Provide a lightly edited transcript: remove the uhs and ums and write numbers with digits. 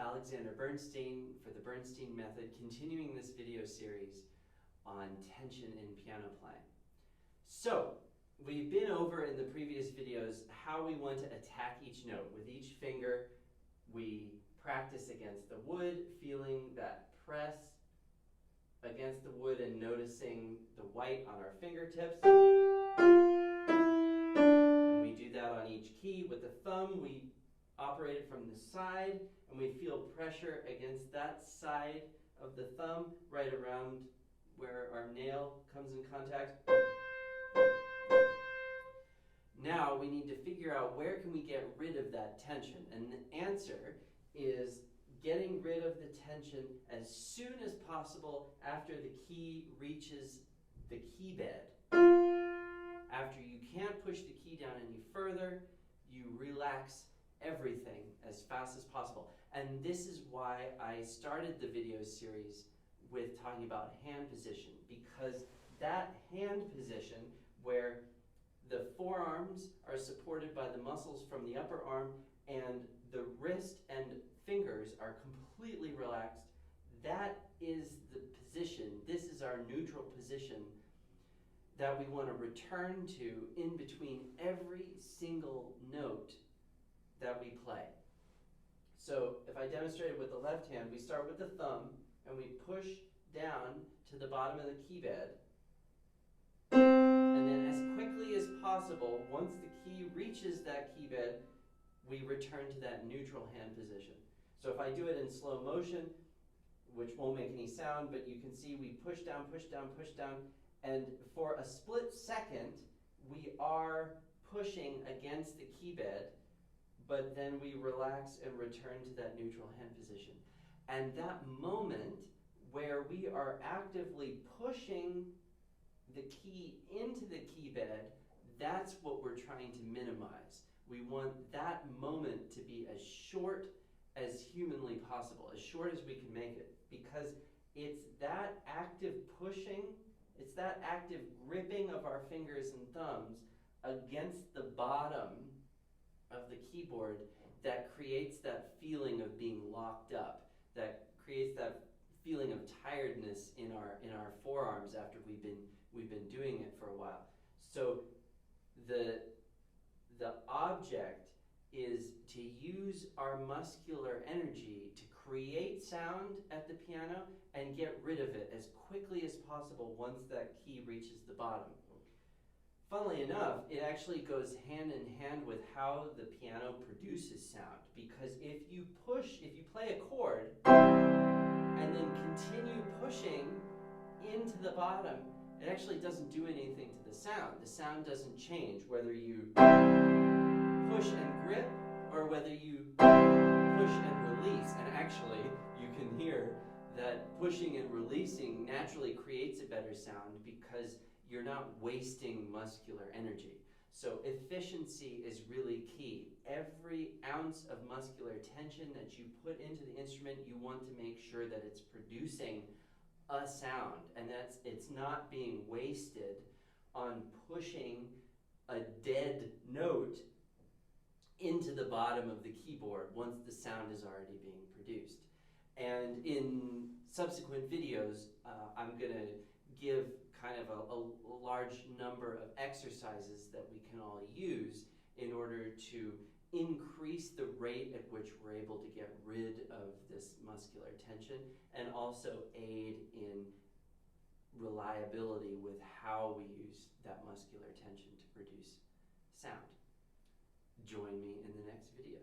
Alexander Bernstein for the Bernstein method, continuing this video series on tension in piano playing. So, we've been over in the previous videos how we want to attack each note. With each finger, we practice against the wood, feeling that press against the wood and noticing the white on our fingertips. And we do that on each key. With the thumb, we operate it from the side, and we feel pressure against that side of the thumb, right around where our nail comes in contact. Now we need to figure out where can we get rid of that tension, and the answer is getting rid of the tension as soon as possible after the key reaches the key bed. After you can't push the key down any further, you relax everything as fast as possible. And this is why I started the video series with talking about hand position, because that hand position where the forearms are supported by the muscles from the upper arm and the wrist and fingers are completely relaxed, that is the position, this is our neutral position that we want to return to in between every single note that we play. So if I demonstrate it with the left hand, we start with the thumb and we push down to the bottom of the key bed. And then as quickly as possible, once the key reaches that key bed, we return to that neutral hand position. So if I do it in slow motion, which won't make any sound, but you can see we push down, push down, push down, and for a split second, we are pushing against the key bed, but then we relax and return to that neutral hand position. And that moment where we are actively pushing the key into the key bed, that's what we're trying to minimize. We want that moment to be as short as humanly possible, as short as we can make it, because it's that active pushing, it's that active gripping of our fingers and thumbs against the bottom of the keyboard that creates that feeling of being locked up, that creates that feeling of tiredness in our forearms after we've been doing it for a while. So the object is to use our muscular energy to create sound at the piano and get rid of it as quickly as possible once that key reaches the bottom. Funnily enough, it actually goes hand in hand with how the piano produces sound, because if you play a chord and then continue pushing into the bottom, it actually doesn't do anything to the sound. The sound doesn't change whether you push and grip or whether you push and release. And actually, you can hear that pushing and releasing naturally creates a better sound because you're not wasting muscular energy. So efficiency is really key. Every ounce of muscular tension that you put into the instrument, you want to make sure that it's producing a sound, and it's not being wasted on pushing a dead note into the bottom of the keyboard once the sound is already being produced. And in subsequent videos, I'm going to give kind of a large number of exercises that we can all use in order to increase the rate at which we're able to get rid of this muscular tension and also aid in reliability with how we use that muscular tension to produce sound. Join me in the next video.